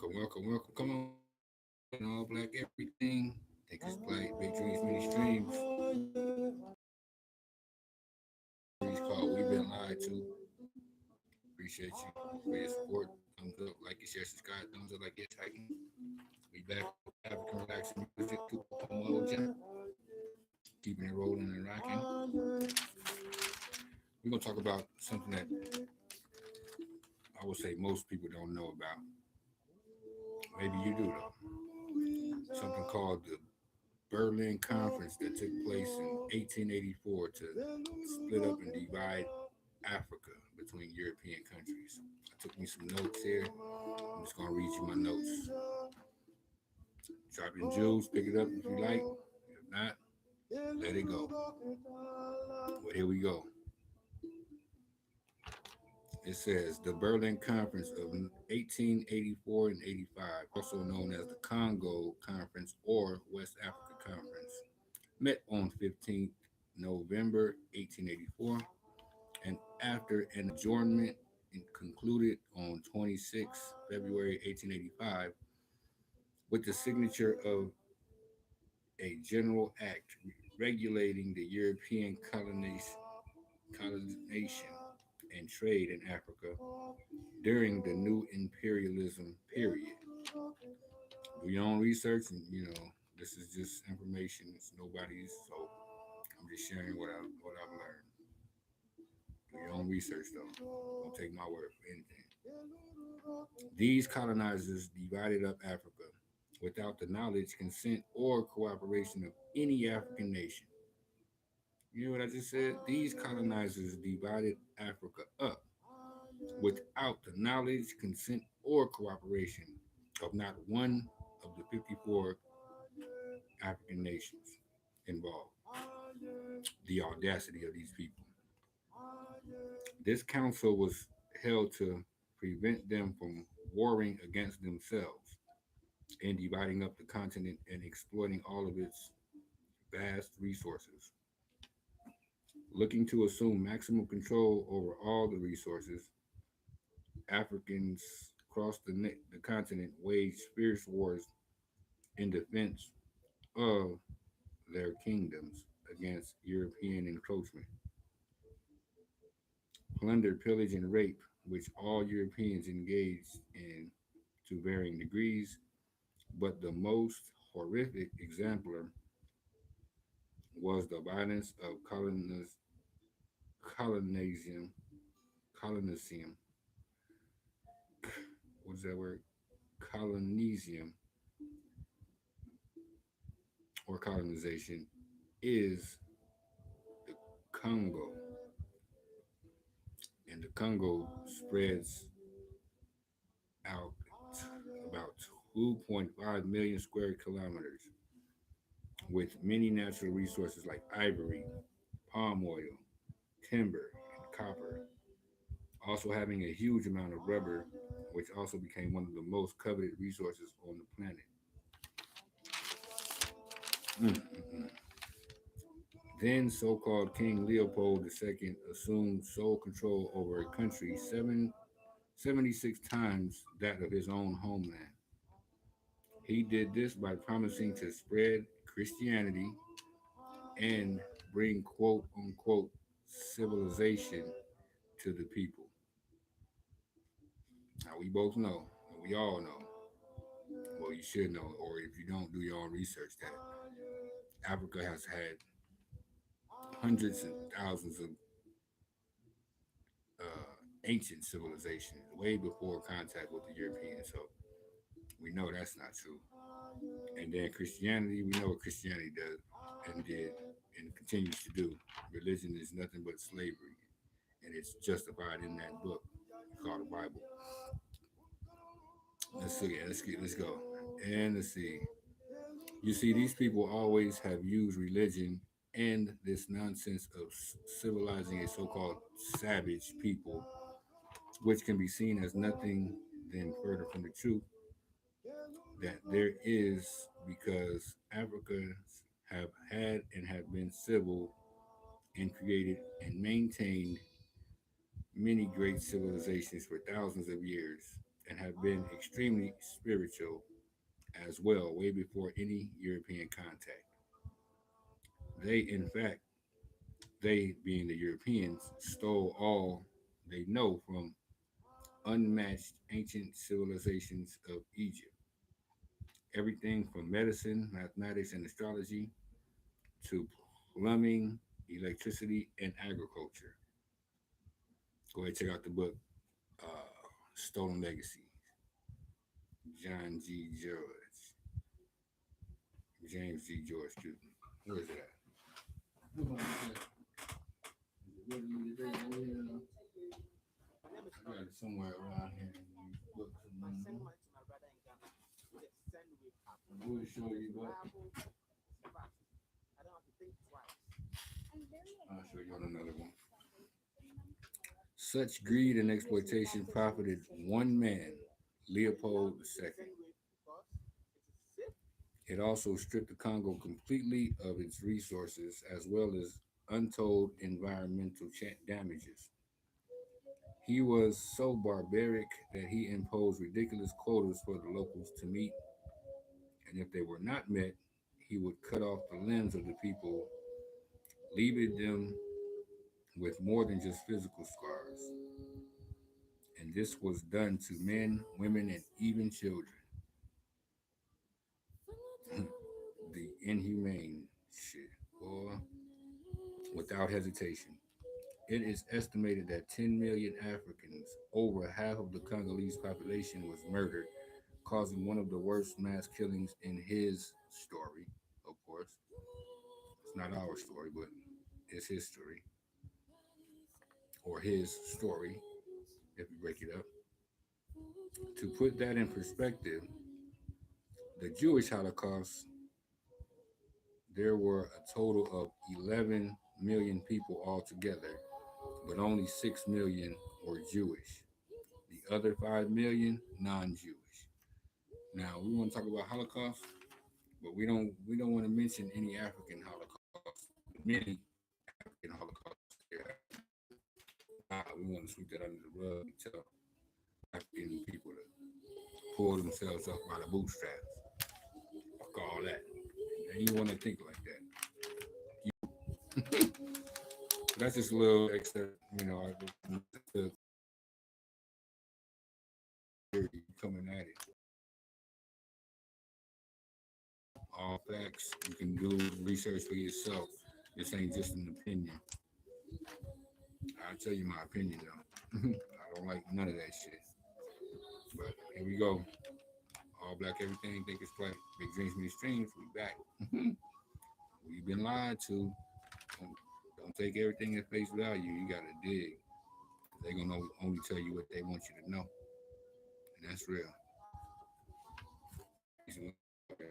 Welcome, welcome, welcome. Come on in. All black everything. Take this flight. Big dreams, many streams. Series called We've Been Lied to. Appreciate you for your support. Thumbs up, like and share, subscribe. Thumbs up, like yes, hiking. We back with African relaxing music. Tupac Moja. Keeping it rolling and rocking. We're gonna talk about something that I would say most people don't know about. Maybe you do though. Something called the Berlin Conference that took place in 1884 to split up and divide Africa between European countries. I took me some notes here. I'm just going to read you my notes. Drop in jewels, pick it up if you like. If not, let it go. Well, here we go. It says the Berlin Conference of 1884 and 85, also known as the Congo Conference or West Africa Conference, met on 15th November 1884 and after an adjournment and concluded on 26 February 1885 with the signature of a general act regulating the European colonization and trade in Africa during the new imperialism period. Do your own research, and this is just information. It's nobody's, so I'm just sharing what I've learned. Do your own research though. Don't take my word for anything. These colonizers divided up Africa without the knowledge, consent, or cooperation of any African nation. You know what I just said? These colonizers divided Africa up without the knowledge, consent, or cooperation of not one of the 54 African nations involved. The audacity of these people. This council was held to prevent them from warring against themselves and dividing up the continent and exploiting all of its vast resources. Looking to assume maximum control over all the resources, Africans across the continent waged fierce wars in defense of their kingdoms against European encroachment. Plunder, pillage, and rape, which all Europeans engaged in to varying degrees, but the most horrific exemplar was the violence of colonization, colonisium, what's that word? Colonisium or colonization is the Congo, and the Congo spreads out about 2.5 million square kilometers with many natural resources like ivory, palm oil, timber, and copper. Also having a huge amount of rubber, which also became one of the most coveted resources on the planet. Mm-mm-mm. Then so-called King Leopold II assumed sole control over a country 76 times that of his own homeland. He did this by promising to spread Christianity and bring quote unquote civilization to the people. Now we both know, and we all know, well you should know, or if you don't do your own research, that Africa has had hundreds and thousands of ancient civilizations way before contact with the Europeans. So we know that's not true. And then Christianity, we know what Christianity does and did and continues to do. Religion is nothing but slavery, and it's justified in that book called the Bible. Let's see, let's go. And let's see. You see, these people always have used religion and this nonsense of civilizing a so-called savage people, which can be seen as nothing than further from the truth that there is, because Africans have had and have been civil and created and maintained many great civilizations for thousands of years, and have been extremely spiritual as well, way before any European contact. They, in fact, they being the Europeans, stole all they know from unmatched ancient civilizations of Egypt. Everything from medicine, mathematics, and astrology to plumbing, electricity, and agriculture. Go ahead and check out the book, Stolen Legacies, John G. George, James G. George, excuse me. Where is it at? Hold on, I got it somewhere around here. These books and we'll show you, but I'll show you on another one. Such greed and exploitation profited one man, Leopold II. It also stripped the Congo completely of its resources as well as untold environmental damages. He was so barbaric that he imposed ridiculous quotas for the locals to meet, and if they were not met, he would cut off the limbs of the people, leaving them with more than just physical scars. And this was done to men, women, and even children. The inhumane shit, boy, without hesitation. It is estimated that 10 million Africans, over half of the Congolese population, was murdered, causing one of the worst mass killings in his story, of course. It's not our story, but it's his story, or his story, if you break it up. To put that in perspective, the Jewish Holocaust, there were a total of 11 million people altogether, but only 6 million were Jewish. The other 5 million non-Jewish. Now we want to talk about Holocaust, but we don't want to mention any African Holocaust. Many African Holocausts there. We want to sweep that under the rug and tell African people to pull themselves up by the bootstraps. Fuck all that. And you want to think like that. That's just a little extra, the coming at it. All facts. You can do research for yourself. This ain't just an opinion. I'll tell you my opinion though. I don't like none of that shit. But here we go. All black everything, think it's black. Big dreams, many streams. We back. We've been lied to. Don't take everything at face value. You gotta dig. They're gonna only tell you what they want you to know. And that's real. Peace and love.